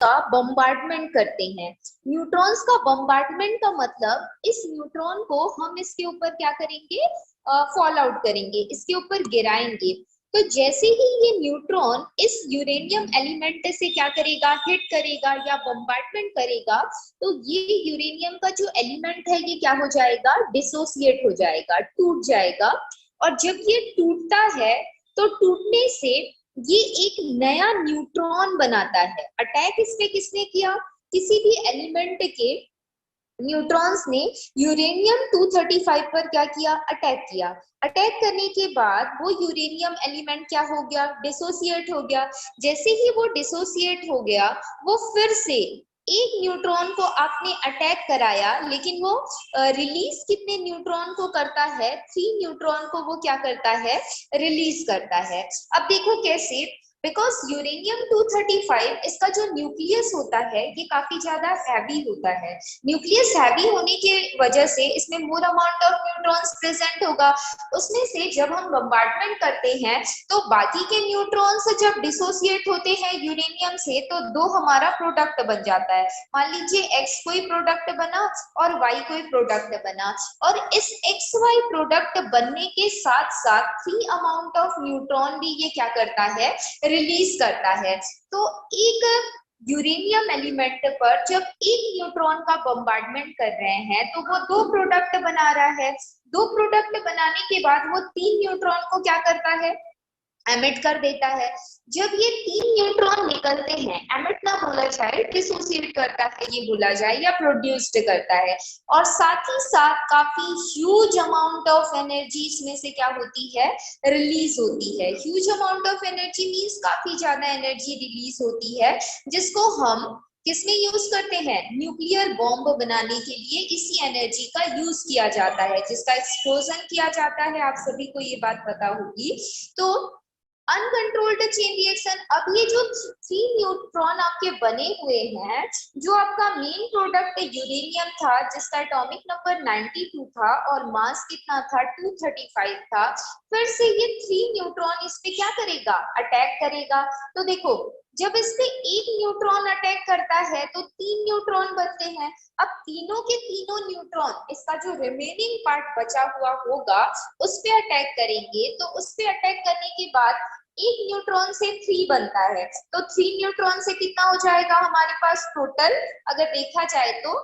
का बम्बार्डमेंट करते हैं। न्यूट्रॉन्स का बम्बार्डमेंट का मतलब इस न्यूट्रॉन को हम इसके ऊपर क्या करेंगे, फॉल आउट करेंगे, इसके ऊपर गिराएंगे। तो जैसे ही ये न्यूट्रॉन इस यूरेनियम एलिमेंट से क्या करेगा, हिट करेगा या बम्बार्डमेंट करेगा, तो ये यूरेनियम का जो एलिमेंट है ये क्या हो जाएगा, डिसोसिएट हो जाएगा, टूट जाएगा। और जब ये टूटता है तो टूटने से ये एक नया न्यूट्रॉन बनाता है। अटैक इस पे किसने किया, किसी भी एलिमेंट के न्यूट्रॉन्स ने यूरेनियम 235 पर क्या किया, अटैक किया। अटैक करने के बाद वो यूरेनियम एलिमेंट क्या हो गया, डिसोसिएट हो गया। जैसे ही वो डिसोसिएट हो गया, वो फिर से एक न्यूट्रॉन को आपने अटैक कराया, लेकिन वो रिलीज कितने न्यूट्रॉन को करता है, 3 न्यूट्रॉन को वो क्या करता है, रिलीज करता है। अब देखो कैसे, बिकॉज यूरेनियम 235 इसका जो न्यूक्लियस होता है ये काफी ज्यादा हैवी होता है। न्यूक्लियस हैवी होने की वजह से इसमें more amount of neutrons present होगा। उसमें से जब हम बम्बार्डमेंट करते हैं तो बाकी के न्यूट्रॉन्स जब डिसोसिएट होते हैं यूरेनियम से, तो दो हमारा प्रोडक्ट बन जाता है। मान लीजिए एक्स कोई प्रोडक्ट बना और वाई कोई प्रोडक्ट बना, और इस एक्स वाई प्रोडक्ट बनने के साथ साथ 3 अमाउंट ऑफ न्यूट्रॉन भी ये क्या करता है, रिलीज करता है। तो एक यूरेनियम एलिमेंट पर जब एक न्यूट्रॉन का बम्बार्डमेंट कर रहे हैं तो वो 2 प्रोडक्ट बना रहा है। 2 प्रोडक्ट बनाने के बाद वो 3 न्यूट्रॉन को क्या करता है, एमिट कर देता है। जब ये 3 न्यूट्रॉन निकलते हैं, एमिट ना बोला जाए, डिसोसिएट करता है ये बोला जाए, या प्रोड्यूस्ड करता है, और साथ ही साथ काफी ह्यूज अमाउंट ऑफ एनर्जी इसमें से क्या होती है, रिलीज होती है। Huge amount of energy means काफी ज्यादा एनर्जी रिलीज होती है, जिसको हम किसमें यूज करते हैं, न्यूक्लियर बॉम्ब बनाने के लिए इसी एनर्जी का यूज किया जाता है, जिसका एक्सप्लोजन किया जाता है। आप सभी को ये बात पता होगी। तो अनकंट्रोल्ड चेन रिएक्शन, अब ये जो 3 न्यूट्रॉन आपके बने हुए हैं, जो आपका मेन प्रोडक्ट यूरेनियम था जिसका एटॉमिक नंबर 92 था और मास कितना था, 235 था, फिर से ये 3 न्यूट्रॉन इस पे क्या करेगा, अटैक करेगा। तो देखो, जब इस पे एक न्यूट्रॉन अटैक करता है तो 3 न्यूट्रॉन बनते हैं। अब तीनों के तीनों न्यूट्रॉन इसका जो रिमेनिंग पार्ट बचा हुआ होगा उस पे अटैक करेंगे। तो उस पे अटैक करने के बाद एक न्यूट्रॉन से 3 बनता है, तो 3 न्यूट्रॉन से कितना हो जाएगा हमारे पास टोटल, अगर देखा जाए तो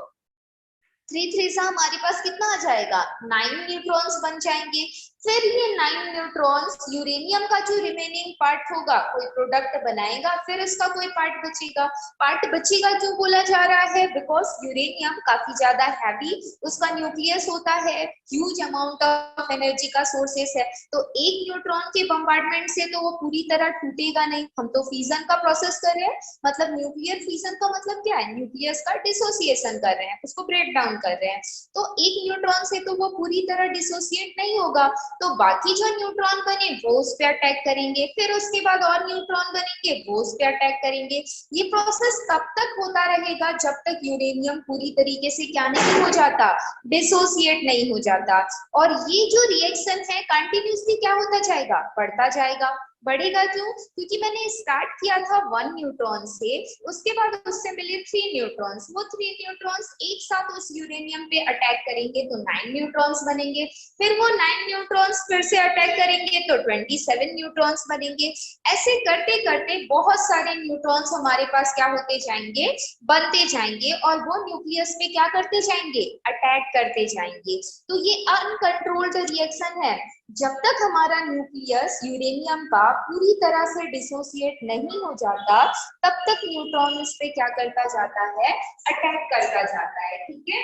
3 3 से हमारे पास कितना आ जाएगा, 9 न्यूट्रॉन्स बन जाएंगे। फिर ये 9 न्यूट्रॉन्स यूरेनियम का जो रिमेनिंग पार्ट होगा कोई प्रोडक्ट बनाएगा, फिर इसका कोई पार्ट बचेगा। पार्ट बचेगा क्यों बोला जा रहा है, बिकॉज यूरेनियम काफी ज्यादा हैवी उसका न्यूक्लियस होता है, ह्यूज अमाउंट ऑफ एनर्जी का सोर्सेस है। तो एक न्यूट्रॉन के बम्बार्डमेंट से तो वो पूरी तरह टूटेगा नहीं। हम तो फिजन का प्रोसेस कर रहे हैं, मतलब न्यूक्लियर फिजन का मतलब क्या है, न्यूक्लियस का डिसोसिएशन कर रहे हैं, उसको ब्रेक डाउन कर रहे हैं। तो एक न्यूट्रॉन से तो वो पूरी तरह डिसोसिएट नहीं होगा, तो बाकी जो न्यूट्रॉन बने वो उस पे अटैक करेंगे, फिर उसके बाद और न्यूट्रॉन बनेंगे वो उस पे अटैक करेंगे। ये प्रोसेस तब तक होता रहेगा जब तक यूरेनियम पूरी तरीके से क्या नहीं हो जाता, डिसोसिएट नहीं हो जाता। और ये जो रिएक्शन है कंटिन्यूसली क्या होता जाएगा, बढ़ता जाएगा। बढ़ेगा क्यों, क्योंकि मैंने स्टार्ट किया था 1 न्यूट्रॉन से, उसके बाद उससे मिले 3 न्यूट्रॉन्स, वो 3 न्यूट्रॉन्स एक साथ उस यूरेनियम पे अटैक करेंगे तो 9 न्यूट्रॉन्स बनेंगे। फिर वो 9 न्यूट्रॉन्स फिर से अटैक करेंगे तो 27 न्यूट्रॉन्स बनेंगे। ऐसे करते करते बहुत सारे न्यूट्रॉन्स हमारे पास क्या होते जाएंगे, बनते जाएंगे, और वो न्यूक्लियस में क्या करते जाएंगे, अटैक करते जाएंगे। तो ये अनकंट्रोल्ड रिएक्शन है। जब तक हमारा न्यूक्लियस यूरेनियम का पूरी तरह से डिसोसिएट नहीं हो जाता, तब तक न्यूट्रॉन उस पे क्या करता जाता है, अटैक करता जाता है। ठीक है,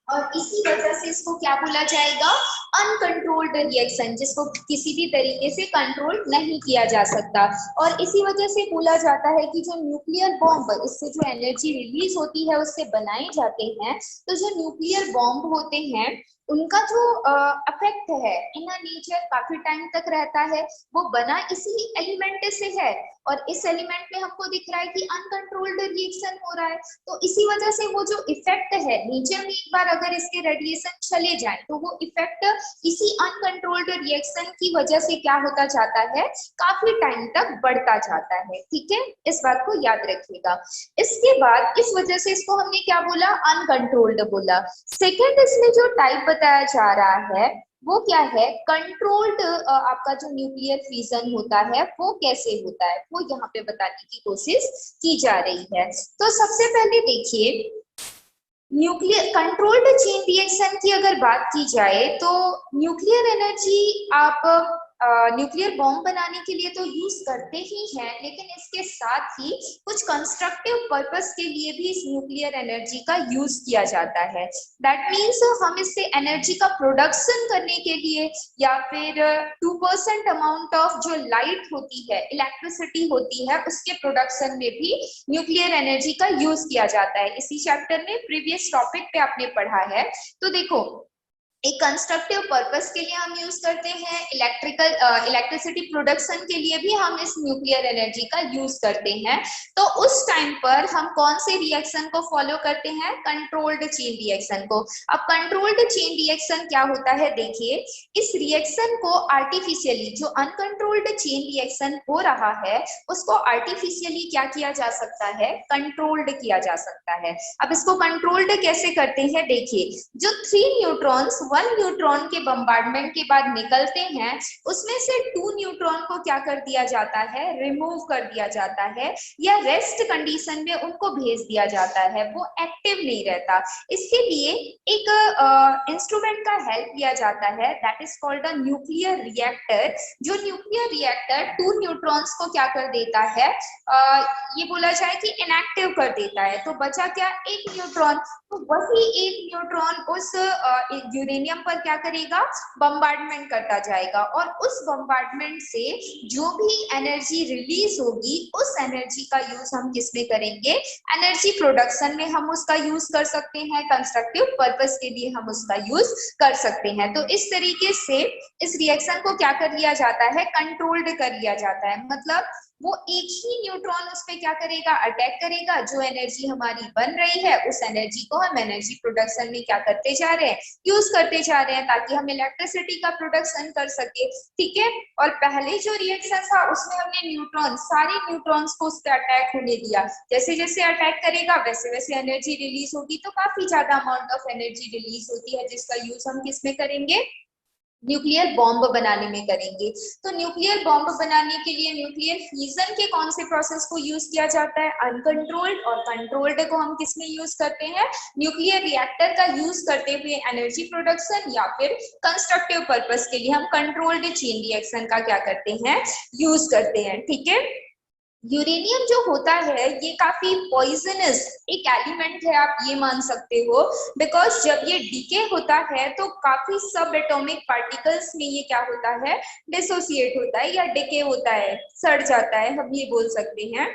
और इसी वजह से इसको क्या बोला जाएगा, अनकंट्रोल्ड रिएक्शन, जिसको किसी भी तरीके से कंट्रोल नहीं किया जा सकता। और इसी वजह से बोला जाता है कि जो न्यूक्लियर बॉम्ब, इससे जो एनर्जी रिलीज होती है उससे बनाए जाते हैं, तो जो न्यूक्लियर बॉम्ब होते हैं उनका जो अफेक्ट है इन नेचर काफी टाइम तक रहता है, वो बना इसी एलिमेंट से है और इस एलिमेंट में हमको दिख रहा है कि अनकंट्रोल्ड रिएक्शन हो रहा है। तो इसी वजह से वो जो इफेक्ट है नेचर में, एक बार अगर इसके रेडिएशन चले जाए तो वो इफेक्ट इसी अनकंट्रोल्ड रिएक्शन की वजह से क्या होता जाता है, काफी टाइम तक बढ़ता जाता है। ठीक है, इस बात को याद रखिएगा। इसके बाद इस वजह से इसको हमने क्या बोला, अनकंट्रोल्ड बोला। सेकेंड इसमें जो टाइप बताया जा रहा है वो क्या है, कंट्रोल्ड। आपका जो न्यूक्लियर फिजन होता है वो कैसे होता है वो यहाँ पे बताने की कोशिश की जा रही है। तो सबसे पहले देखिए, न्यूक्लियर कंट्रोल्ड चेन रिएक्शन की अगर बात की जाए तो न्यूक्लियर एनर्जी आप न्यूक्लियर बॉम्ब बनाने के लिए तो यूज करते ही हैं, लेकिन इसके साथ ही कुछ कंस्ट्रक्टिव पर्पस के लिए भी इस न्यूक्लियर एनर्जी का यूज किया जाता है। दैट मीन्स हम इससे एनर्जी का प्रोडक्शन करने के लिए या फिर 2% अमाउंट ऑफ जो लाइट होती है, इलेक्ट्रिसिटी होती है, उसके प्रोडक्शन में भी न्यूक्लियर एनर्जी का यूज किया जाता है। इसी चैप्टर में प्रीवियस टॉपिक पे आपने पढ़ा है। तो देखो, एक कंस्ट्रक्टिव पर्पस के लिए हम यूज करते हैं, इलेक्ट्रिसिटी प्रोडक्शन के लिए भी हम इस न्यूक्लियर एनर्जी का यूज करते हैं। तो उस टाइम पर हम कौन से रिएक्शन को फॉलो करते हैं, कंट्रोल्ड चेन रिएक्शन को। अब कंट्रोल्ड चेन रिएक्शन क्या होता है, देखिए इस रिएक्शन को आर्टिफिशियली, जो अनकंट्रोल्ड चेन रिएक्शन हो रहा है उसको आर्टिफिशियली क्या किया जा सकता है, कंट्रोल्ड किया जा सकता है। अब इसको कंट्रोल्ड कैसे करते हैं, देखिए जो 3 न्यूट्रॉन्स 1 न्यूट्रॉन के बम्बार्डमेंट के बाद निकलते हैं, उसमें से 2 न्यूट्रॉन को क्या कर दिया जाता है, रिमूव कर दिया जाता है या रेस्ट कंडीशन में उनको भेज दिया जाता है, वो एक्टिव नहीं रहता। इसके लिए एक इंस्ट्रूमेंट का हेल्प लिया जाता है, that is called a nuclear reactor. जो न्यूक्लियर रिएक्टर 2 न्यूट्रॉन्स को क्या कर देता है, ये बोला जाए कि इनएक्टिव कर देता है। तो बचा क्या, 1 न्यूट्रॉन। तो वही 1 न्यूट्रॉन उस यूरेनियम पर क्या करेगा, बम्बार्डमेंट करता जाएगा और उस बम्बार्डमेंट से जो भी एनर्जी रिलीज होगी उस एनर्जी का यूज हम किस में करेंगे, एनर्जी प्रोडक्शन में हम उसका यूज कर सकते हैं, कंस्ट्रक्टिव पर्पस के लिए हम उसका यूज कर सकते हैं। तो इस तरीके से इस रिएक्शन को क्या कर लिया जाता है, कंट्रोल्ड कर लिया जाता है। मतलब वो एक ही न्यूट्रॉन उस पे क्या करेगा, अटैक करेगा, जो एनर्जी हमारी बन रही है उस एनर्जी को हम एनर्जी प्रोडक्शन में क्या करते जा रहे हैं, यूज करते जा रहे हैं, ताकि हम इलेक्ट्रिसिटी का प्रोडक्शन कर सके। ठीक है, और पहले जो रिएक्शन था उसमें हमने न्यूट्रॉन, सारे न्यूट्रॉन्स को उस पर अटैक होने दिया, जैसे जैसे अटैक करेगा वैसे वैसे एनर्जी रिलीज होगी, तो काफी ज्यादा अमाउंट ऑफ एनर्जी रिलीज होती है, जिसका यूज हम किस में करेंगे, न्यूक्लियर बॉम्ब बनाने में करेंगे। तो न्यूक्लियर बॉम्ब बनाने के लिए न्यूक्लियर फ्यूजन के कौन से प्रोसेस को यूज किया जाता है, अनकंट्रोल्ड, और कंट्रोल्ड को हम किस में यूज करते हैं, न्यूक्लियर रिएक्टर का यूज करते हुए एनर्जी प्रोडक्शन या फिर कंस्ट्रक्टिव पर्पस के लिए हम कंट्रोल्ड चेन रिएक्शन का क्या करते हैं, यूज करते हैं। ठीक है, यूरेनियम जो होता है ये काफी पॉइजनस एक एलिमेंट है, आप ये मान सकते हो, बिकॉज जब ये डीके होता है तो काफी सब एटॉमिक पार्टिकल्स में ये क्या होता है, डिसोसिएट होता है या डिके होता है, सड़ जाता है, हम ये बोल सकते हैं।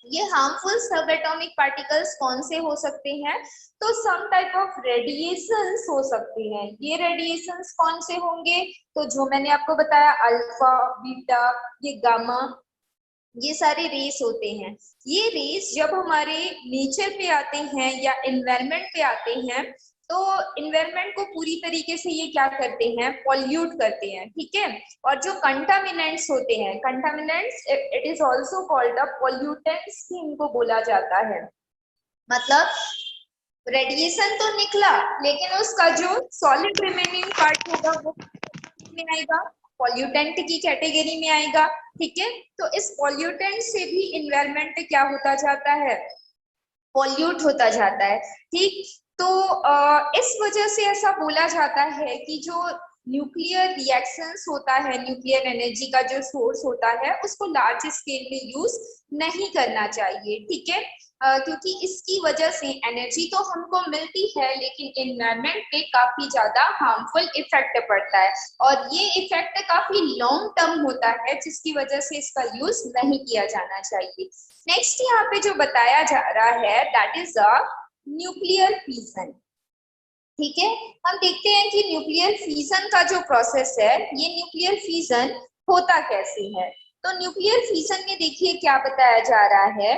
ये हार्मफुल सब एटॉमिक पार्टिकल्स कौन से हो सकते हैं, तो सम टाइप ऑफ रेडिएशंस हो सकते हैं। ये रेडिएशंस कौन से होंगे, तो जो मैंने आपको बताया, अल्फा, बीटा, ये गामा, ये सारे रेस होते हैं। ये रेस जब हमारे नेचर पे आते हैं या एनवायरनमेंट पे आते हैं तो एनवायरनमेंट को पूरी तरीके से ये क्या करते हैं, पॉल्यूट करते हैं। ठीक है, और जो कंटामिनेंट्स होते हैं, contaminants it is also called a pollutants भी इनको बोला जाता है। मतलब रेडिएशन तो निकला लेकिन उसका जो सॉलिड रिमेनिंग पार्ट होगा वो में आएगा, पॉल्यूटेंट की कैटेगरी में आएगा। ठीक है, तो इस पॉल्यूटेंट से भी इन्वायरमेंट क्या होता जाता है, पॉल्यूट होता जाता है। ठीक, तो इस वजह से ऐसा बोला जाता है कि जो न्यूक्लियर रिएक्शंस होता है, न्यूक्लियर एनर्जी का जो सोर्स होता है उसको लार्ज स्केल में यूज नहीं करना चाहिए। ठीक है, क्योंकि इसकी वजह से एनर्जी तो हमको मिलती है लेकिन एनवायरनमेंट पे काफी ज्यादा हार्मफुल इफेक्ट पड़ता है और ये इफेक्ट काफी लॉन्ग टर्म होता है, जिसकी वजह से इसका यूज नहीं किया जाना चाहिए। नेक्स्ट यहाँ पे जो बताया जा रहा है that is a nuclear fission. ठीक है, हम देखते हैं कि न्यूक्लियर फिजन का जो प्रोसेस है, ये न्यूक्लियर फिजन होता कैसे है। तो न्यूक्लियर फिजन में देखिए क्या बताया जा रहा है।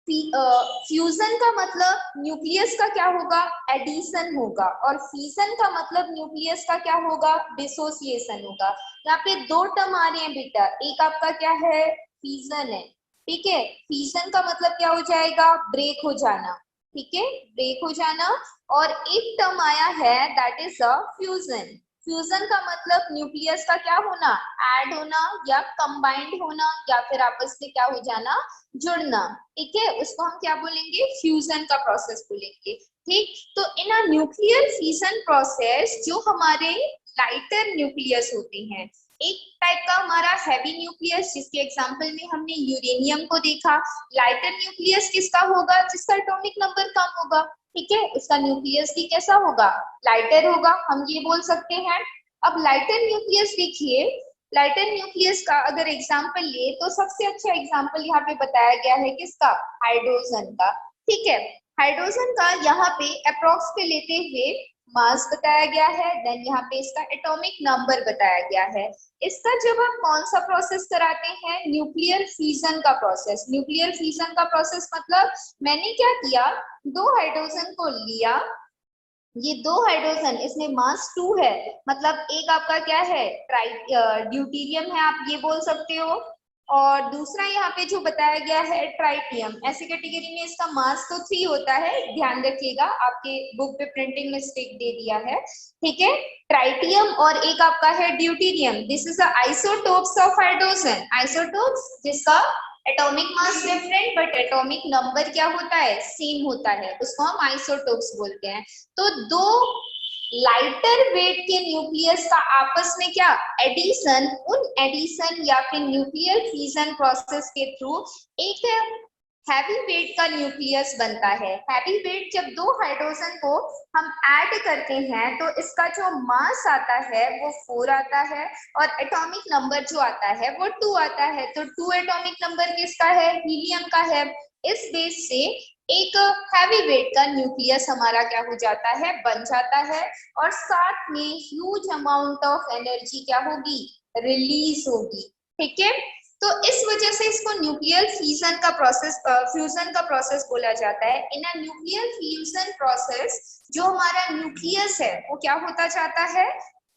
फ्यूजन का मतलब न्यूक्लियस का क्या होगा, एडिशन होगा, और फीजन का मतलब न्यूक्लियस का क्या होगा, डिसोसिएशन होगा। यहाँ पे दो टर्म आ रहे हैं बेटा, एक आपका क्या है, फीजन है, ठीक है। फीजन का मतलब क्या हो जाएगा, ब्रेक हो जाना, ठीक है, ब्रेक हो जाना। और एक टर्म आया है that is a fusion. Fusion का मतलब न्यूक्लियस का क्या होना, ऐड होना या कंबाइंड होना या फिर आपस में क्या हो जाना, जुड़ना, ठीक है, उसको हम क्या बोलेंगे, फ्यूजन का प्रोसेस बोलेंगे। ठीक, तो इन अ न्यूक्लियर फिजन प्रोसेस जो हमारे लाइटर न्यूक्लियस होते हैं, एक टाइप का हमारा हैवी न्यूक्लियस, जिसके एग्जांपल में हमने यूरेनियम को देखा। लाइटर न्यूक्लियस किसका होगा, जिसका एटॉमिक नंबर कम होगा, ठीक है, उसका न्यूक्लियस भी कैसा होगा, लाइटर होगा, हम ये बोल सकते हैं। अब लाइटर न्यूक्लियस देखिए, लाइटर न्यूक्लियस का अगर एग्जांपल ले तो सबसे अच्छा एग्जांपल यहाँ पे बताया गया है किसका, हाइड्रोजन का, ठीक है। हाइड्रोजन का यहाँ पे अप्रोक्स पे लेते हुए मास बताया गया है, देन यहाँ पे इसका एटॉमिक नंबर बताया गया है। इसका जब हम कौन सा प्रोसेस कराते हैं, न्यूक्लियर फिजन का प्रोसेस। न्यूक्लियर फिजन का प्रोसेस मतलब मैंने क्या किया, दो हाइड्रोजन को लिया, ये दो हाइड्रोजन, इसमें मास 2 है, मतलब एक आपका क्या है, ड्यूटीरियम है, आप ये बोल सकते हो, और दूसरा यहाँ पे जो बताया गया है ट्राइटियम। ऐसी कैटेगरी में इसका मास तो 3 होता है, ध्यान रखिएगा, आपके बुक पे प्रिंटिंग मिस्टेक दे दिया है, ठीक है। ट्राइटियम और एक आपका है deuterium, this is isotopes of hydrogen. Isotopes जिसका atomic mass different but atomic number क्या होता है, सेम होता है, उसको हम आइसोटोप्स बोलते हैं। तो दो लाइटर वेट के न्यूक्लियस का आपस में क्या, एडिशन, उन एडिशन या फिर न्यूक्लियर फिजन प्रोसेस के थ्रू एक हैवी वेट का न्यूक्लियस बनता है। हैवी वेट जब दो हाइड्रोजन को हम ऐड करते हैं तो इसका जो मास आता है वो 4 आता है, और एटॉमिक नंबर जो आता है वो 2 आता है। तो 2 एटॉमिक नंबर किसका है, हीलियम का है। इस बेस से एक हैवी वेट का न्यूक्लियस हमारा क्या हो जाता है, बन जाता है, और साथ में ह्यूज अमाउंट ऑफ एनर्जी क्या होगी, रिलीज होगी, ठीक है। तो इस वजह से इसको न्यूक्लियर फ्यूजन का प्रोसेस बोला जाता है। इन अ न्यूक्लियर फ्यूजन प्रोसेस जो हमारा न्यूक्लियस है वो क्या होता जाता है,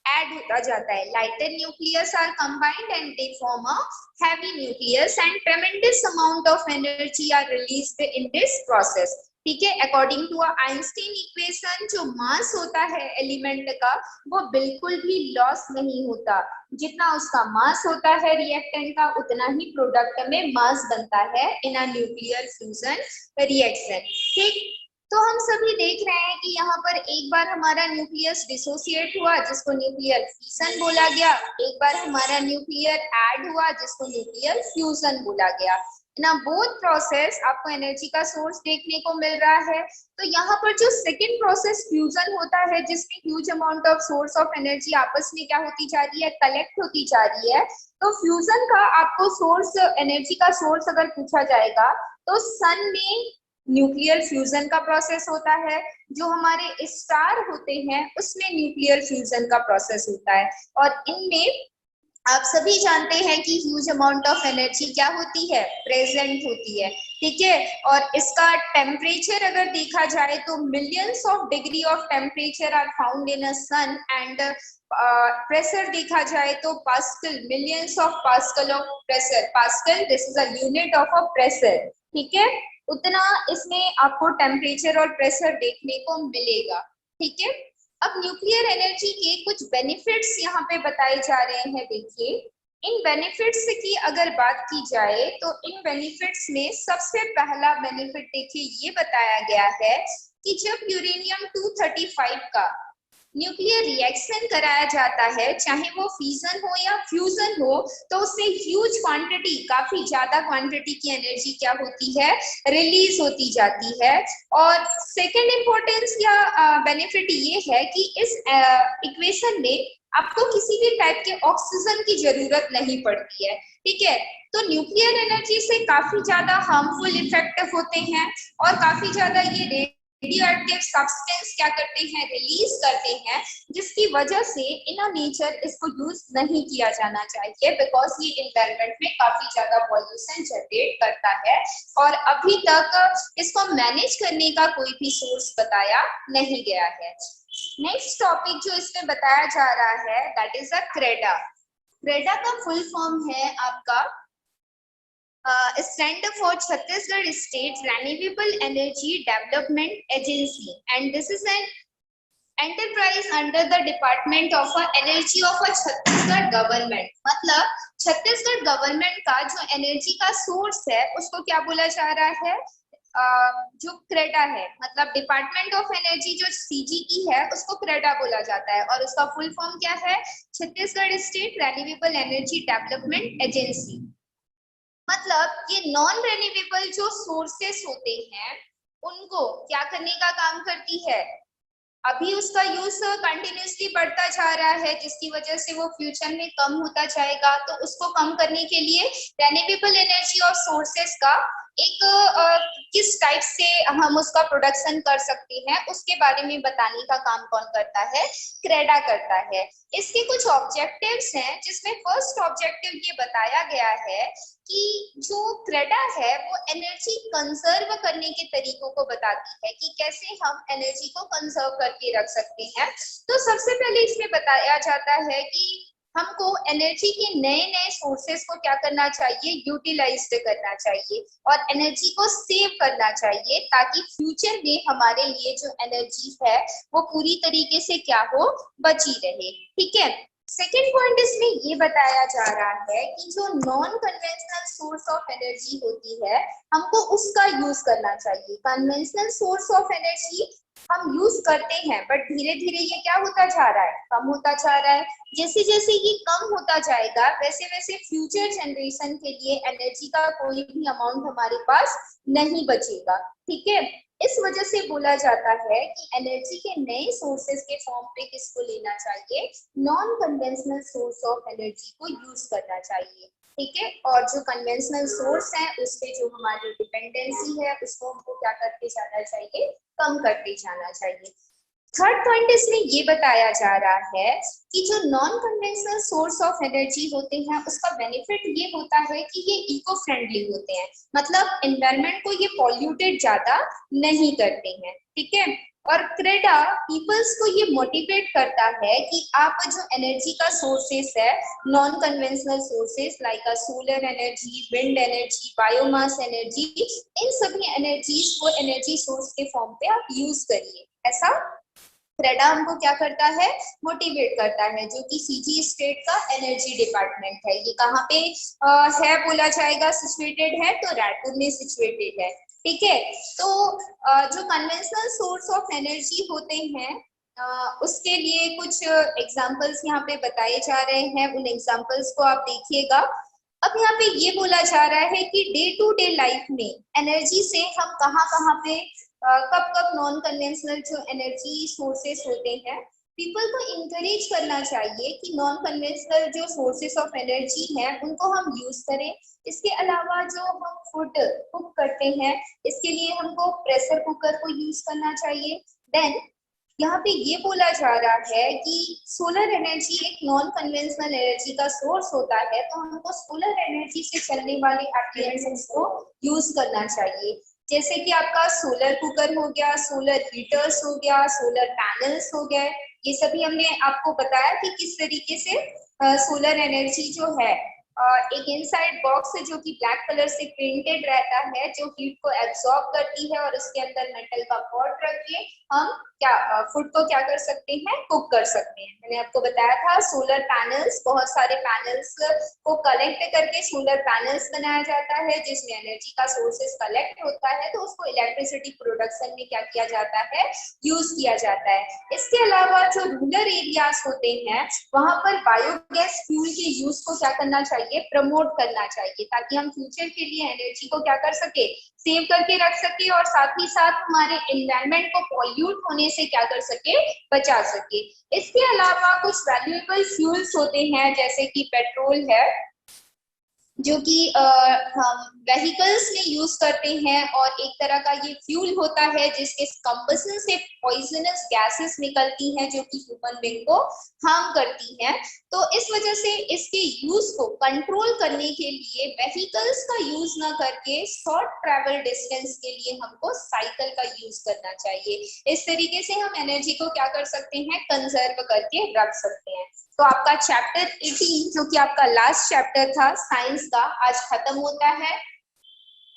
ऐड होता जाता है। Lighter nucleus are combined and they form a heavy nucleus and tremendous amount of energy are released in this process, ठीक है। अकॉर्डिंग टू आइंस्टीन इक्वेशन, जो मास होता है एलिमेंट का वो बिल्कुल भी लॉस नहीं होता, जितना उसका मास होता है रिएक्टेंट का उतना ही प्रोडक्ट में मास बनता है इन अ न्यूक्लियर फ्यूजन रिएक्शन, ठीक। तो हम सभी देख रहे हैं कि यहाँ पर एक बार हमारा न्यूक्लियस डिसोसिएट हुआ जिसको न्यूक्लियर फिशन बोला गया, एक बार हमारा न्यूक्लियर ऐड हुआ जिसको न्यूक्लियर फ्यूजन बोला गया ना। बोथ प्रोसेस आपको एनर्जी का सोर्स देखने को मिल रहा है। तो यहाँ पर जो सेकंड प्रोसेस फ्यूजन होता है जिसमें huge amount of source of energy आपस में क्या होती जा रही है, कलेक्ट होती जा रही है। तो फ्यूजन का आपको सोर्स, एनर्जी का सोर्स अगर पूछा जाएगा तो सन में न्यूक्लियर फ्यूजन का प्रोसेस होता है, जो हमारे स्टार होते हैं उसमें न्यूक्लियर फ्यूजन का प्रोसेस होता है, और इनमें आप सभी जानते हैं कि ह्यूज अमाउंट ऑफ एनर्जी क्या होती है, प्रेजेंट होती है, ठीक है। और इसका टेम्परेचर अगर देखा जाए तो millions of degree of temperature are found in a sun, and pressure देखा जाए तो pascal, millions of pascal of pressure, pascal this is a unit of a pressure, ठीक है। उतना इसमें आपको टेम्परेचर और प्रेशर देखने को मिलेगा, ठीक है। अब न्यूक्लियर एनर्जी के कुछ बेनिफिट्स यहाँ पे बताए जा रहे हैं। देखिए, इन बेनिफिट्स की अगर बात की जाए तो इन बेनिफिट्स में सबसे पहला बेनिफिट देखिए ये बताया गया है कि जब यूरेनियम 235 का न्यूक्लियर रिएक्शन कराया जाता है, चाहे वो फिजन हो या फ्यूजन हो, तो उसमें ह्यूज क्वांटिटी, काफी ज्यादा क्वांटिटी की एनर्जी क्या होती है, रिलीज होती जाती है। और सेकंड इंपॉर्टेंस या बेनिफिट ये है कि इस इक्वेशन में आपको किसी भी टाइप के ऑक्सीजन की जरूरत नहीं पड़ती है, ठीक है। तो न्यूक्लियर एनर्जी से काफी ज्यादा हार्मफुल इफेक्ट होते हैं और काफी ज्यादा ये रेडियो एक्टिव सब्सटेंस क्या करते हैं, रिलीज करते हैं, जिसकी वजह से इन नेचर इसको यूज नहीं किया जाना चाहिए, बिकॉज ये इन्वायरमेंट में काफी ज्यादा पॉल्यूशन जनरेट करता है और अभी तक इसको मैनेज करने का कोई भी सोर्स बताया नहीं गया है। नेक्स्ट टॉपिक जो इसमें बताया जा रहा है that is a CREDA. CREDA का फुल फॉर्म है आपका Center for Chhattisgarh State Renewable Energy Development Agency, and this is an enterprise under the Department of Energy of Chhattisgarh Government। मतलब छत्तीसगढ़ गवर्नमेंट का जो एनर्जी का सोर्स है उसको क्या बोला जा रहा है, जो क्रेडा है, मतलब डिपार्टमेंट ऑफ एनर्जी जो सीजीई है उसको क्रेडा बोला जाता है और उसका फुल फॉर्म क्या है, Chhattisgarh state renewable energy development agency. मतलब ये नॉन रिन्यूएबल जो सोर्सेस होते हैं उनको क्या करने का काम करती है, अभी उसका यूज कंटिन्यूसली बढ़ता जा रहा है जिसकी वजह से वो फ्यूचर में कम होता जाएगा, तो उसको कम करने के लिए रिन्यूएबल एनर्जी और सोर्सेस का एक किस टाइप से हम उसका प्रोडक्शन कर सकते हैं उसके बारे में बताने का काम कौन करता है, क्रेडा करता है। इसके कुछ ऑब्जेक्टिव्स हैं जिसमें फर्स्ट ऑब्जेक्टिव ये बताया गया है कि जो क्रेडा है वो एनर्जी कंजर्व करने के तरीकों को बताती है कि कैसे हम एनर्जी को कंजर्व करके रख सकते हैं। तो सबसे पहले इसमें बताया जाता है कि हमको एनर्जी के नए नए सोर्सेस को क्या करना चाहिए, यूटिलाइज करना चाहिए और एनर्जी को सेव करना चाहिए ताकि फ्यूचर में हमारे लिए जो एनर्जी है वो पूरी तरीके से क्या हो, बची रहे। ठीक है। सेकेंड पॉइंट इसमें ये बताया जा रहा है कि जो non conventional source of energy होती है हमको उसका यूज करना चाहिए। कन्वेंशनल सोर्स ऑफ एनर्जी हम यूज करते हैं बट धीरे धीरे ये क्या होता जा रहा है, कम होता जा रहा है। जैसे जैसे ये कम होता जाएगा वैसे वैसे फ्यूचर जनरेशन के लिए एनर्जी का कोई भी अमाउंट हमारे पास नहीं बचेगा। ठीक है। इस वजह से बोला जाता है कि एनर्जी के नए सोर्सेस के फॉर्म पे किसको लेना चाहिए, non conventional source of energy को यूज करना चाहिए। ठीक है। और जो कन्वेंशनल सोर्स है उस पे जो हमारी डिपेंडेंसी है उसको हमको क्या करते जाना चाहिए, कम करते जाना चाहिए। थर्ड पॉइंट इसमें ये बताया जा रहा है कि जो non conventional source of energy होते हैं उसका बेनिफिट ये होता है कि ये इको फ्रेंडली होते हैं, मतलब एनवायरनमेंट को ये पॉल्यूटेड ज्यादा नहीं करते हैं। ठीक है। और क्रेडा पीपल्स को ये मोटिवेट करता है कि आप जो एनर्जी का सोर्सेस है, non conventional sources like solar energy, wind energy, biomass energy, इन सभी एनर्जीज को एनर्जी सोर्स के फॉर्म पे आप यूज करिए। ऐसा क्रेडा हमको क्या करता है, मोटिवेट करता है, जो कि सीजी स्टेट का एनर्जी डिपार्टमेंट है। ये कहाँ पे है बोला जाएगा, सिचुएटेड है, तो रायपुर में सिचुएटेड है। ठीक है। तो जो कन्वेंशनल सोर्स ऑफ एनर्जी होते हैं उसके लिए कुछ एग्जांपल्स यहाँ पे बताए जा रहे हैं, उन एग्जांपल्स को आप देखिएगा। अब यहाँ पे ये बोला जा रहा है कि डे टू डे लाइफ में एनर्जी से हम कहाँ कहाँ पे कब कब नॉन कन्वेंशनल जो एनर्जी सोर्सेस होते हैं पीपल को इंकरेज करना चाहिए कि नॉन कन्वेंशनल जो सोर्सेस ऑफ एनर्जी हैं उनको हम यूज करें। इसके अलावा जो हम फूड कुक करते हैं इसके लिए हमको प्रेशर कुकर को यूज करना चाहिए। देन यहाँ पे ये बोला जा रहा है कि सोलर एनर्जी एक नॉन कन्वेंशनल एनर्जी का सोर्स होता है, तो हमको सोलर एनर्जी से चलने वाले एप्लायंसेस को यूज करना चाहिए, जैसे कि आपका सोलर कुकर हो गया, सोलर हीटर्स हो गया, सोलर पैनल्स हो गए। ये सभी हमने आपको बताया कि किस तरीके से सोलर एनर्जी जो है एक इनसाइड बॉक्स है जो कि ब्लैक कलर से प्रिंटेड रहता है, जो हीट को एब्सॉर्ब करती है और उसके अंदर मेटल का पॉट रख के हम क्या फूड को क्या कर सकते हैं, कुक कर सकते हैं। मैंने आपको बताया था सोलर पैनल्स, बहुत सारे पैनल्स को कलेक्ट करके सोलर पैनल्स बनाया जाता है जिसमें एनर्जी का सोर्सेस कलेक्ट होता है, तो उसको इलेक्ट्रिसिटी प्रोडक्शन में क्या किया जाता है, यूज किया जाता है। इसके अलावा जो रूरल एरियाज होते हैं वहां पर बायोगैस फ्यूल के यूज को क्या करना चाहिए, प्रमोट करना चाहिए, ताकि हम फ्यूचर के लिए एनर्जी को क्या कर सके, सेव करके रख सके और साथ ही साथ हमारे एनवायरनमेंट को पॉल्यूट होने से क्या कर सके, बचा सके। इसके अलावा कुछ वैल्यूएबल फ्यूल्स होते हैं जैसे कि पेट्रोल है, जो कि हम व्हीकल्स में यूज करते हैं और एक तरह का ये फ्यूल होता है जिसके कंबशन से पॉइजनस गैसेस निकलती हैं जो कि ह्यूमन बीइंग को हार्म करती हैं। तो इस वजह से इसके यूज को कंट्रोल करने के लिए व्हीकल्स का यूज ना करके शॉर्ट ट्रैवल डिस्टेंस के लिए हमको साइकिल का यूज करना चाहिए। इस तरीके से हम एनर्जी को क्या कर सकते हैं, कंजर्व करके रख सकते हैं। तो आपका चैप्टर 18 जो कि आपका लास्ट चैप्टर था साइंस का, आज खत्म होता है।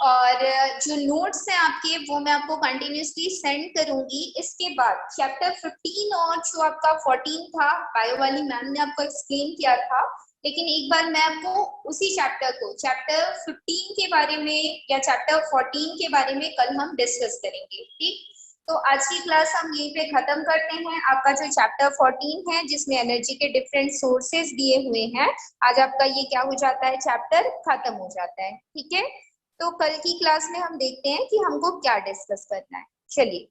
और जो नोट्स हैं आपके वो मैं आपको कंटिन्यूसली सेंड करूंगी। इसके बाद चैप्टर 15 और जो आपका 14 था, बायो वाली मैम ने आपको एक्सप्लेन किया था, लेकिन एक बार मैं आपको उसी चैप्टर को, चैप्टर 15 के बारे में या चैप्टर 14 के बारे में कल हम डिस्कस करेंगे। ठीक, तो आज की क्लास हम यहीं पे खत्म करते हैं। आपका जो चैप्टर 14 है जिसमें एनर्जी के डिफरेंट सोर्सेस दिए हुए हैं, आज आपका ये क्या हो जाता है, चैप्टर खत्म हो जाता है। ठीक है, तो कल की क्लास में हम देखते हैं कि हमको क्या डिस्कस करना है। चलिए।